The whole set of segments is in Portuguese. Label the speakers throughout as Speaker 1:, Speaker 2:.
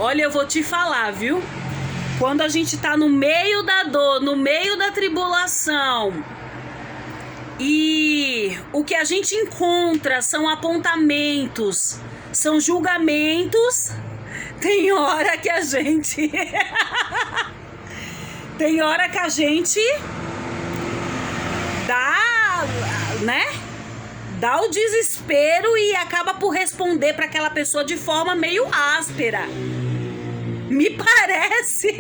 Speaker 1: Olha, eu vou te falar, viu? Quando a gente tá no meio da dor, no meio da tribulação, e o que a gente encontra são apontamentos, são julgamentos, tem hora que a gente... tem hora que a gente dá, né? Dá o desespero e acaba por responder para aquela pessoa de forma meio áspera. Me parece,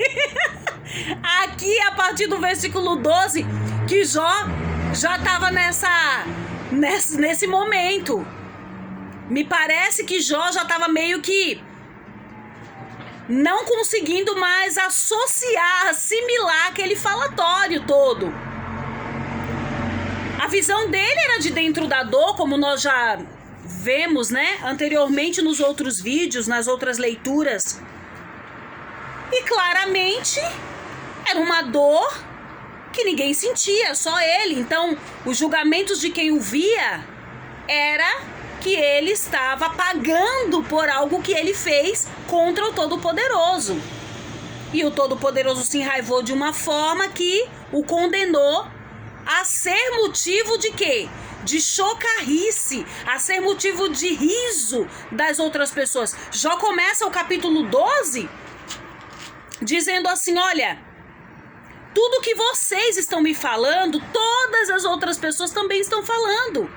Speaker 1: aqui a partir do versículo 12, que Jó já estava nesse momento. Me parece que Jó já estava meio que não conseguindo mais assimilar aquele falatório todo. A visão dele era de dentro da dor, como nós já vemos, né, anteriormente nos outros vídeos, nas outras leituras. E claramente era uma dor que ninguém sentia, só ele. Então, os julgamentos de quem o via era que ele estava pagando por algo que ele fez contra o Todo-Poderoso. E o Todo-Poderoso se enraivou de uma forma que o condenou a ser motivo de quê? De chocarrice, a ser motivo de riso das outras pessoas. Jó começa o capítulo 12 dizendo assim, olha, tudo que vocês estão me falando, todas as outras pessoas também estão falando.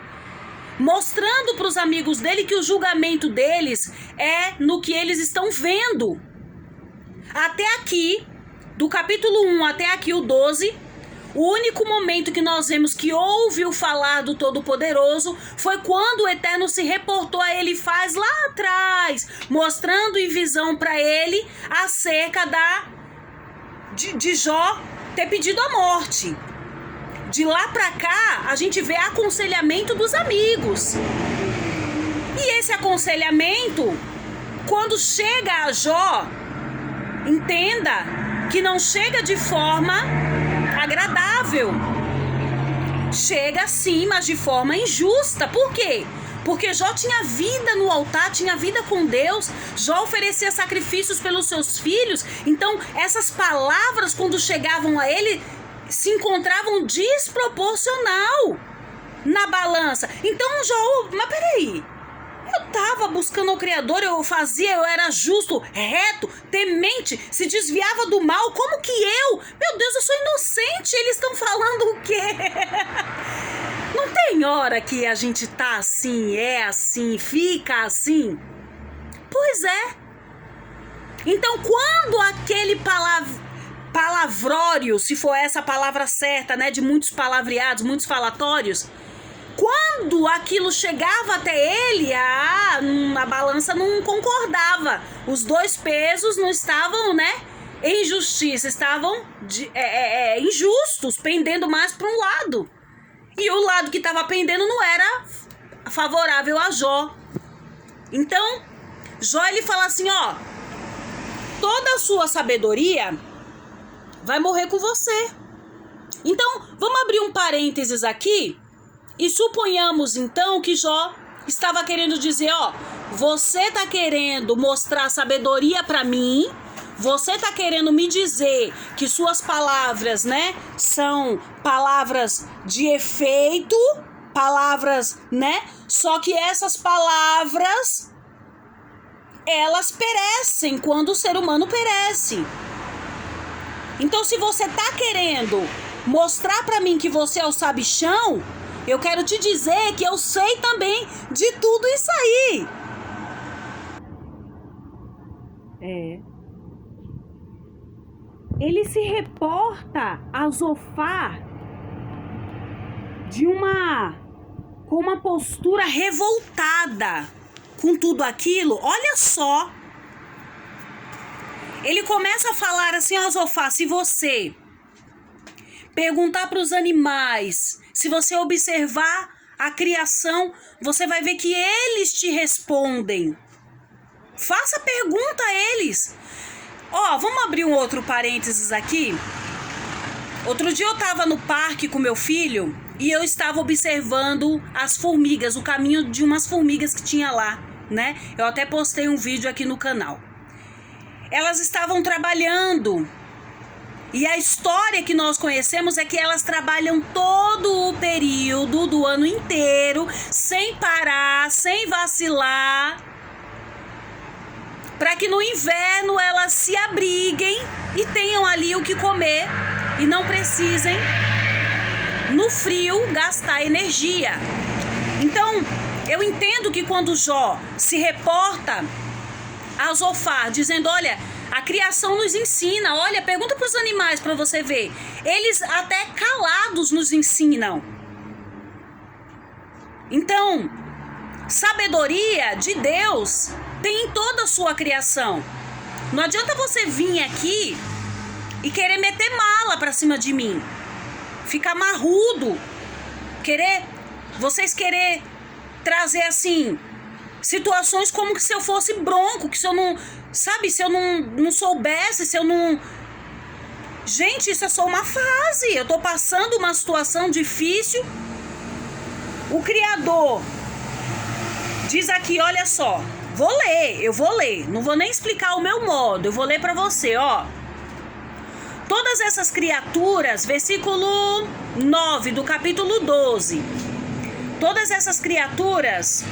Speaker 1: Mostrando para os amigos dele que o julgamento deles é no que eles estão vendo. Até aqui, do capítulo 1 até aqui o 12, o único momento que nós vemos que ouviu falar do Todo-Poderoso foi quando o Eterno se reportou a ele faz lá atrás, mostrando em visão para ele acerca de Jó ter pedido a morte. De lá para cá, a gente vê aconselhamento dos amigos. E esse aconselhamento, quando chega a Jó, entenda que não chega de forma agradável. Chega sim, mas de forma injusta. Por quê? Porque Jó tinha vida no altar, tinha vida com Deus. Jó oferecia sacrifícios pelos seus filhos. Então, essas palavras, quando chegavam a ele, se encontravam desproporcional na balança. Então, Jó, mas peraí, eu tava buscando o Criador, eu era justo, reto, temente, se desviava do mal, como que eu? Meu Deus, eu sou inocente, eles estão falando o quê? Não tem hora que a gente tá assim, é assim, fica assim? Pois é. Então, quando aquele palavrório, se for essa a palavra certa, né, de muitos palavreados, muitos falatórios, quando aquilo chegava até ele, a balança não concordava. Os dois pesos não estavam, né, em justiça, estavam injustos, pendendo mais para um lado. E o lado que estava pendendo não era favorável a Jó. Então, Jó, ele fala assim, ó, toda a sua sabedoria vai morrer com você. Então, vamos abrir um parênteses aqui e suponhamos então que Jó estava querendo dizer, ó, você tá querendo mostrar sabedoria para mim, você tá querendo me dizer que suas palavras, né, são palavras de efeito, palavras, né, só que essas palavras, elas perecem quando o ser humano perece. Então, se você tá querendo mostrar pra mim que você é o sabichão, eu quero te dizer que eu sei também de tudo isso aí. Ele se reporta a Zofar com uma postura revoltada com tudo aquilo. Olha só. Ele começa a falar assim, ó, Zofar, se você perguntar para os animais, se você observar a criação, você vai ver que eles te respondem. Faça pergunta a eles. Ó, vamos abrir um outro parênteses aqui. Outro dia eu estava no parque com meu filho e eu estava observando as formigas, o caminho de umas formigas que tinha lá, né? Eu até postei um vídeo aqui no canal. elas estavam trabalhando. E a história que nós conhecemos é que elas trabalham todo o período do ano inteiro, sem parar, sem vacilar, para que no inverno elas se abriguem e tenham ali o que comer e não precisem, no frio, gastar energia. Então, eu entendo que quando Jó se reporta a Zofar, dizendo, olha, a criação nos ensina, olha, pergunta para os animais para você ver. Eles até calados nos ensinam. Então, sabedoria de Deus tem em toda a sua criação. Não adianta você vir aqui e querer meter mala para cima de mim. Ficar marrudo. Vocês querer trazer assim situações como que se eu fosse bronco, que se eu não, sabe, se eu não soubesse, se eu não... Gente, isso é só uma fase. Eu tô passando uma situação difícil. O Criador diz aqui, olha só, eu vou ler, não vou nem explicar o meu modo, eu vou ler pra você, ó. Todas essas criaturas, versículo 9 do capítulo 12, todas essas criaturas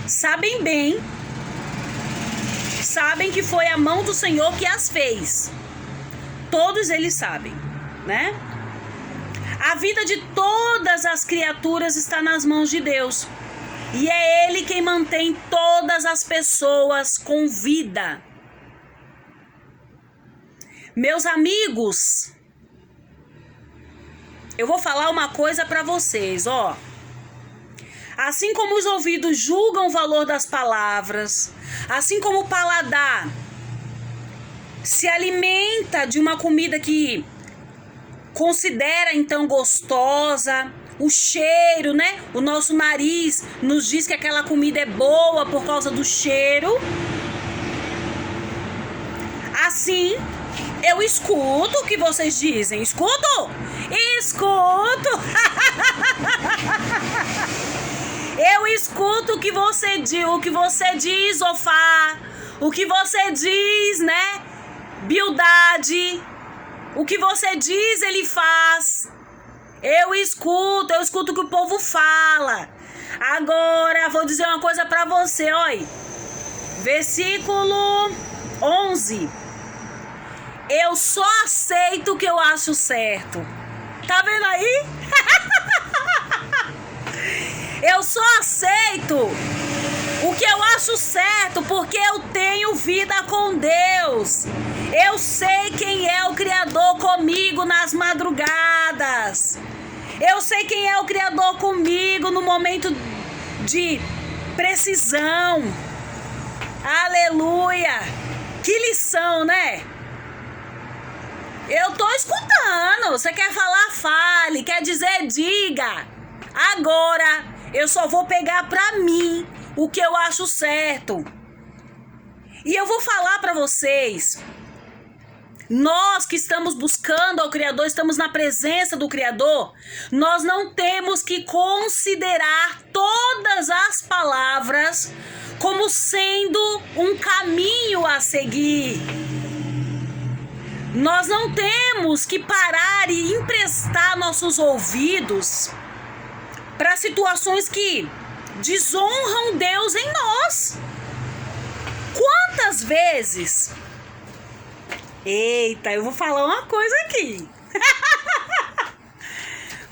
Speaker 1: sabem que foi a mão do Senhor que as fez. Todos eles sabem, né? A vida de todas as criaturas está nas mãos de Deus. E é Ele quem mantém todas as pessoas com vida. Meus amigos, eu vou falar uma coisa para vocês, ó. Assim como os ouvidos julgam o valor das palavras, assim como o paladar se alimenta de uma comida que considera então gostosa, o cheiro, né? O nosso nariz nos diz que aquela comida é boa por causa do cheiro. Assim, eu escuto o que vocês dizem. Escuto! Eu escuto o que você diz, Zofar, o que você diz, né, Bildade, o que você diz, ele faz. Eu escuto o que o povo fala. Agora, vou dizer uma coisa pra você, olha. Versículo 11. Eu só aceito o que eu acho certo. Tá vendo aí? Eu só aceito o que eu acho certo porque eu tenho vida com Deus. Eu sei quem é o Criador comigo nas madrugadas. Eu sei quem é o Criador comigo no momento de precisão. Aleluia! Que lição, né? Eu tô escutando. Você quer falar, fale. Quer dizer, diga. Agora, eu só vou pegar pra mim o que eu acho certo. E eu vou falar pra vocês. Nós que estamos buscando ao Criador, estamos na presença do Criador, nós não temos que considerar todas as palavras como sendo um caminho a seguir. Nós não temos que parar e emprestar nossos ouvidos para situações que desonram Deus em nós. Quantas vezes... Eita, eu vou falar uma coisa aqui.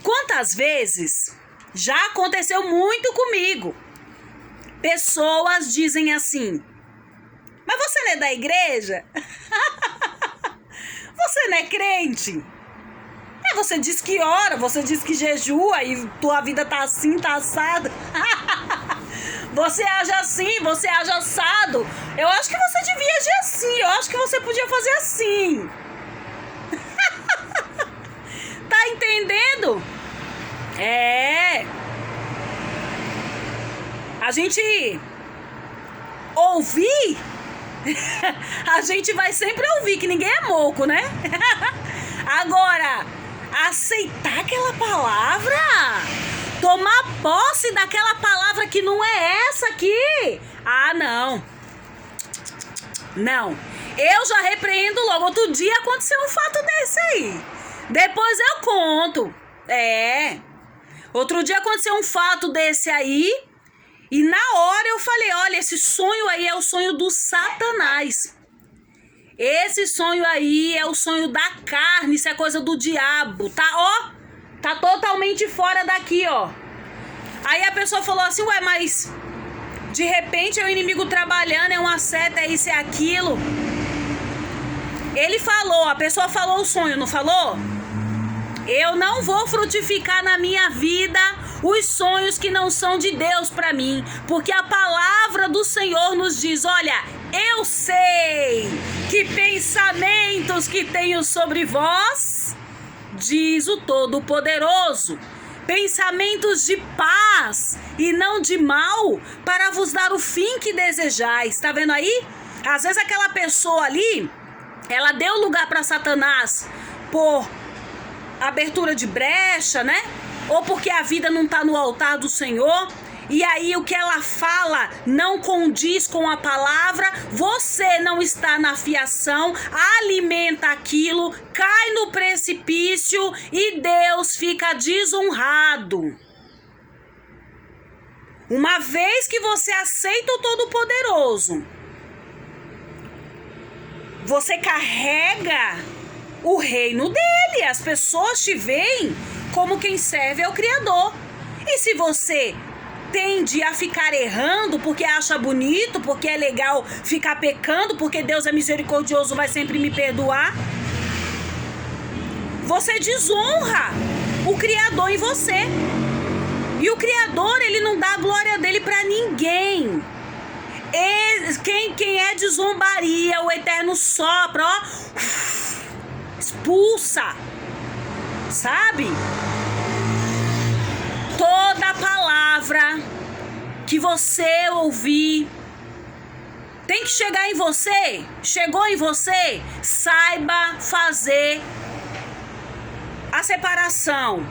Speaker 1: Quantas vezes já aconteceu muito comigo? Pessoas dizem assim: mas você não é da igreja? Você não é crente? Você diz que ora, você diz que jejua e tua vida tá assim, tá assado. Você age assim, você age assado. Eu acho que você devia agir assim. Eu acho que você podia fazer assim. Tá entendendo? É. A gente ouvir. A gente vai sempre ouvir, que ninguém é moco, né? Agora, aceitar aquela palavra... Tomar posse daquela palavra que não é essa aqui. Ah, não. Não. Eu já repreendo logo. Outro dia aconteceu um fato desse aí. Depois eu conto. Outro dia aconteceu um fato desse aí. E na hora eu falei, olha, esse sonho aí é o sonho do Satanás. Esse sonho aí é o sonho da carne, isso é coisa do diabo, tá? Ó, tá totalmente fora daqui, ó. Aí a pessoa falou assim, ué, mas de repente é o inimigo trabalhando, é uma seta, é isso, é aquilo. Ele falou, a pessoa falou o sonho, não falou? Eu não vou frutificar na minha vida os sonhos que não são de Deus para mim, porque a palavra do Senhor nos diz, olha, eu sei que pensamentos que tenho sobre vós, diz o Todo-Poderoso, pensamentos de paz e não de mal, para vos dar o fim que desejais. Tá vendo aí? Às vezes aquela pessoa ali, ela deu lugar para Satanás por abertura de brecha, né? Ou porque a vida não tá no altar do Senhor. E aí o que ela fala não condiz com a palavra, você não está na fiação, alimenta aquilo, cai no precipício e Deus fica desonrado. Uma vez que você aceita o Todo-Poderoso, você carrega o reino dele, as pessoas te veem como quem serve ao Criador. E se você tende a ficar errando porque acha bonito, porque é legal ficar pecando, porque Deus é misericordioso, vai sempre me perdoar, você desonra o Criador em você. E o Criador, ele não dá a glória dele para ninguém. Quem é de zombaria, o Eterno sopra, ó, expulsa, sabe? Toda palavra que você ouvir tem que chegar em você. Chegou em você? Saiba fazer a separação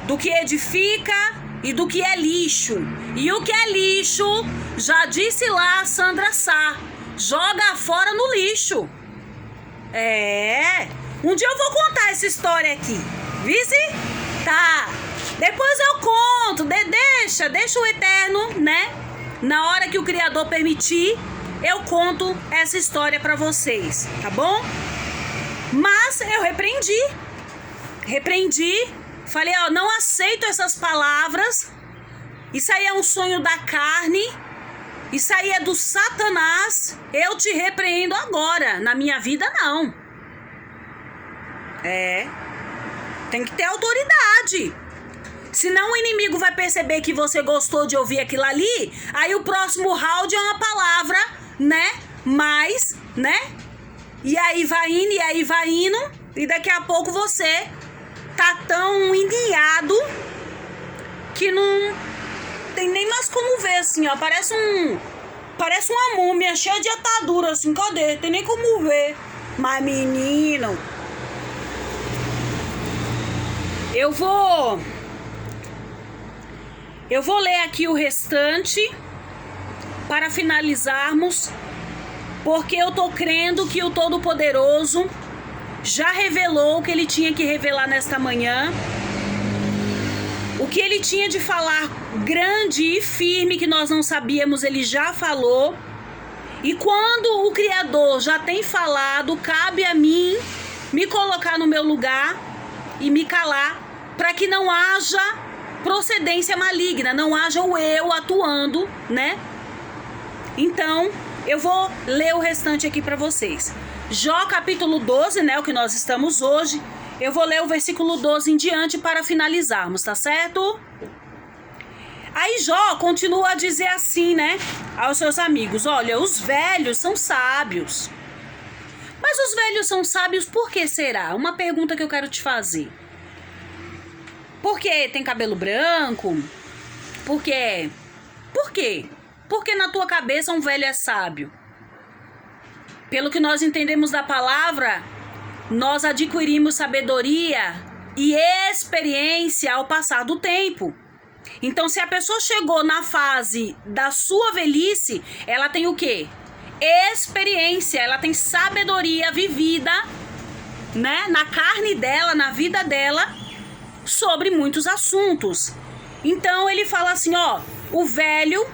Speaker 1: do que edifica e do que é lixo. E o que é lixo, já disse lá a Sandra Sá, joga fora no lixo. Um dia eu vou contar essa história aqui. Vice? Tá. Depois eu conto. Deixa o Eterno, né? Na hora que o Criador permitir, eu conto essa história pra vocês, tá bom? Mas eu repreendi. Falei, ó, não aceito essas palavras. Isso aí é um sonho da carne. Isso aí é do Satanás. Eu te repreendo agora. Na minha vida, não. Tem que ter autoridade. Senão o inimigo vai perceber que você gostou de ouvir aquilo ali. Aí o próximo round é uma palavra, né? Mais, né? E aí vai indo. E daqui a pouco você tá tão indiado que não tem nem mais como ver, assim, ó. Parece uma múmia cheia de atadura, assim. Cadê? Tem nem como ver. Mas, menino, eu vou ler aqui o restante para finalizarmos, porque eu tô crendo que o Todo-Poderoso já revelou o que ele tinha que revelar nesta manhã. O que ele tinha de falar grande e firme que nós não sabíamos, ele já falou. E quando o Criador já tem falado, cabe a mim me colocar no meu lugar e me calar, para que não haja procedência maligna, não haja o eu atuando, né? Então, eu vou ler o restante aqui para vocês. Jó capítulo 12, né, o que nós estamos hoje. Eu vou ler o versículo 12 em diante para finalizarmos, tá certo? Aí Jó continua a dizer assim, né, aos seus amigos, olha, os velhos são sábios. Mas os velhos são sábios por que será? Uma pergunta que eu quero te fazer. Porque tem cabelo branco? Por quê? Por quê? Porque na tua cabeça um velho é sábio. Pelo que nós entendemos da palavra, nós adquirimos sabedoria e experiência ao passar do tempo. Então, se a pessoa chegou na fase da sua velhice, ela tem o quê? experiência, ela tem sabedoria vivida, né, na carne dela, na vida dela, sobre muitos assuntos. Então ele fala assim, ó, o velho,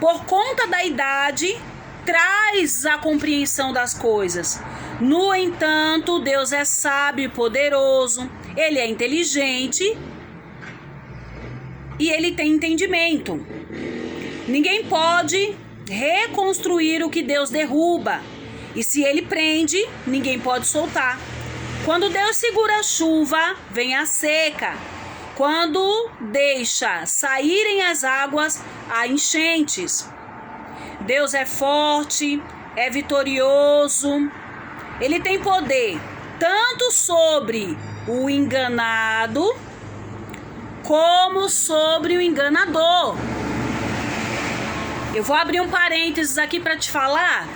Speaker 1: por conta da idade, traz a compreensão das coisas. No entanto, Deus é sábio e poderoso, ele é inteligente e ele tem entendimento. Ninguém pode reconstruir o que Deus derruba, e se ele prende, ninguém pode soltar. Quando Deus segura a chuva, vem a seca. Quando deixa saírem as águas, há enchentes. Deus é forte, é vitorioso. Ele tem poder tanto sobre o enganado como sobre o enganador. Eu vou abrir um parênteses aqui para te falar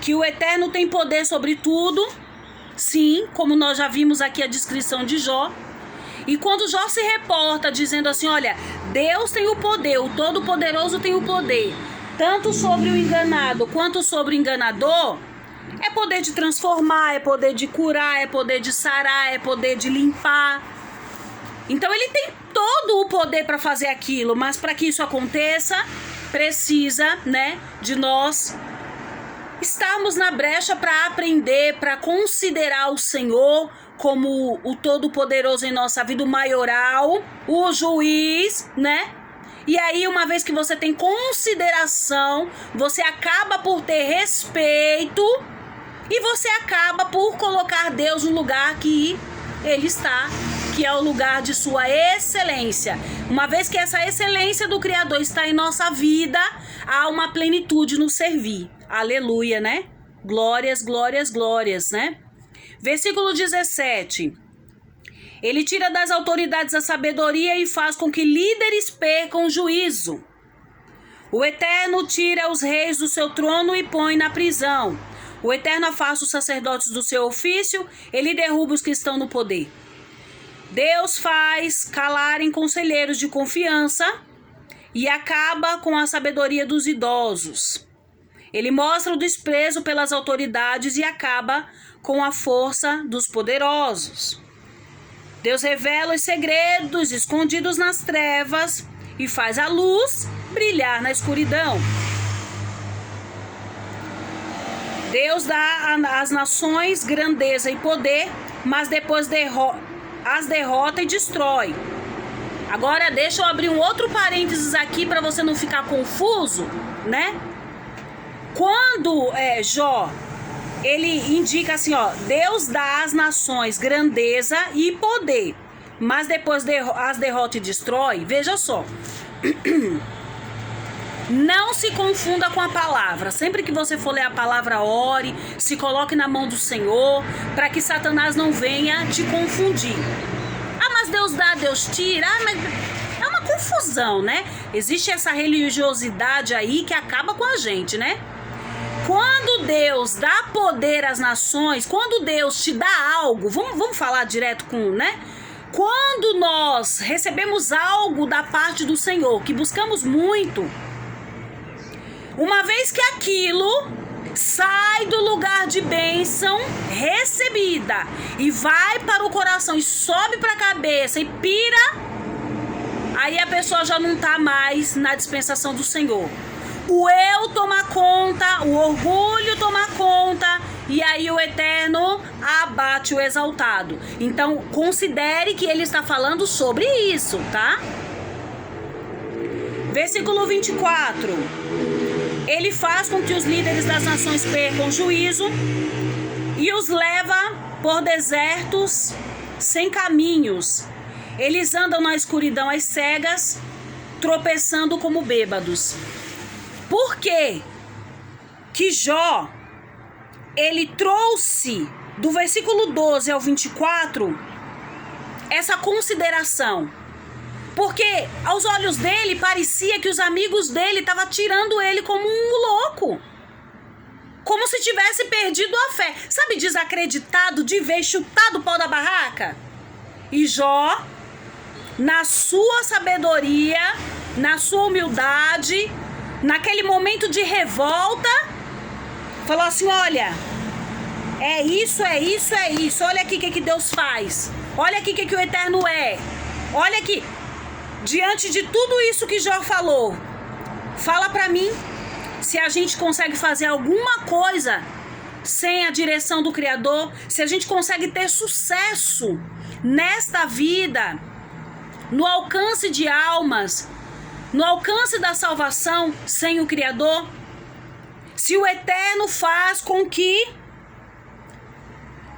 Speaker 1: que o Eterno tem poder sobre tudo. Sim, como nós já vimos aqui a descrição de Jó. E quando Jó se reporta dizendo assim, olha, Deus tem o poder, o Todo-Poderoso tem o poder, tanto sobre o enganado quanto sobre o enganador, é poder de transformar, é poder de curar, é poder de sarar, é poder de limpar. Então ele tem todo o poder para fazer aquilo, mas para que isso aconteça, precisa, né, de nós estarmos na brecha para aprender, para considerar o Senhor como o Todo-Poderoso em nossa vida, o maioral, o juiz, né? E aí, uma vez que você tem consideração, você acaba por ter respeito e você acaba por colocar Deus no lugar que Ele está, que é o lugar de sua excelência. Uma vez que essa excelência do Criador está em nossa vida, há uma plenitude no servir. Aleluia, né? Glórias, glórias, glórias, né? Versículo 17. Ele tira das autoridades a sabedoria e faz com que líderes percam o juízo. O Eterno tira os reis do seu trono e põe na prisão. O Eterno afasta os sacerdotes do seu ofício, ele derruba os que estão no poder. Deus faz calarem conselheiros de confiança e acaba com a sabedoria dos idosos. Ele mostra o desprezo pelas autoridades e acaba com a força dos poderosos. Deus revela os segredos escondidos nas trevas e faz a luz brilhar na escuridão. Deus dá às nações grandeza e poder, mas depois as derrota e destrói. Agora deixa eu abrir um outro parênteses aqui para você não ficar confuso, né? Quando Jó, ele indica assim, ó, Deus dá às nações grandeza e poder, mas depois as derrota e destrói. Veja só, não se confunda com a palavra. Sempre que você for ler a palavra, ore, se coloque na mão do Senhor, para que Satanás não venha te confundir. Ah, mas Deus dá, Deus tira. Ah, mas é uma confusão, né? Existe essa religiosidade aí que acaba com a gente, né? Quando Deus dá poder às nações, quando Deus te dá algo, vamos falar direto com, né? Quando nós recebemos algo da parte do Senhor, que buscamos muito, uma vez que aquilo sai do lugar de bênção recebida e vai para o coração e sobe para a cabeça e pira, aí a pessoa já não está mais na dispensação do Senhor. O eu toma conta, o orgulho toma conta, e aí o Eterno abate o exaltado. Então, considere que ele está falando sobre isso, tá? Versículo 24. Ele faz com que os líderes das nações percam juízo e os leva por desertos sem caminhos. Eles andam na escuridão às cegas, tropeçando como bêbados. Por quê que Jó, ele trouxe do versículo 12 ao 24 essa consideração? Porque aos olhos dele parecia que os amigos dele estavam tirando ele como um louco, como se tivesse perdido a fé, sabe, desacreditado, de vez, chutado o pau da barraca. E Jó, na sua sabedoria, na sua humildade, naquele momento de revolta, falou assim: olha, é isso, é isso, é isso. Olha aqui o que Deus faz. Olha aqui o que o Eterno é. Olha aqui. Diante de tudo isso que Jó falou, fala pra mim se a gente consegue fazer alguma coisa sem a direção do Criador, se a gente consegue ter sucesso nesta vida, no alcance de almas, no alcance da salvação sem o Criador. Se o Eterno faz com que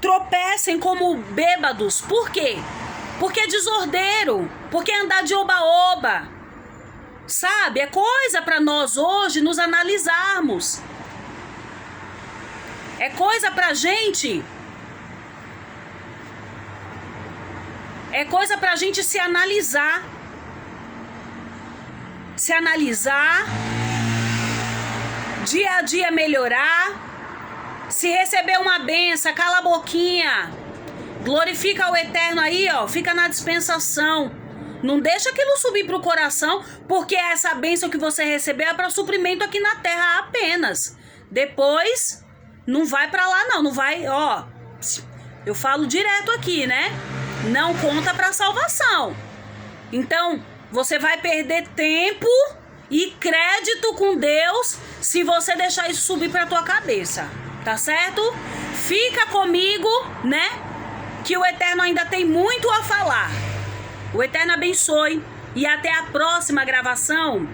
Speaker 1: tropecem como bêbados. Por quê? Porque é desordeiro, porque é andar de oba-oba. Sabe? É coisa para nós hoje nos analisarmos. É coisa pra gente. É coisa pra gente se analisar. Se analisar. Dia a dia melhorar. Se receber uma benção, cala a boquinha. Glorifica o Eterno aí, ó. Fica na dispensação. Não deixa aquilo subir pro coração, porque essa bênção que você recebeu é para suprimento aqui na terra apenas. Depois, não vai para lá não vai, ó. Eu falo direto aqui, né? Não conta para salvação. Então, você vai perder tempo e crédito com Deus se você deixar isso subir para tua cabeça. Tá certo? Fica comigo, né? Que o Eterno ainda tem muito a falar. O Eterno abençoe e até a próxima gravação.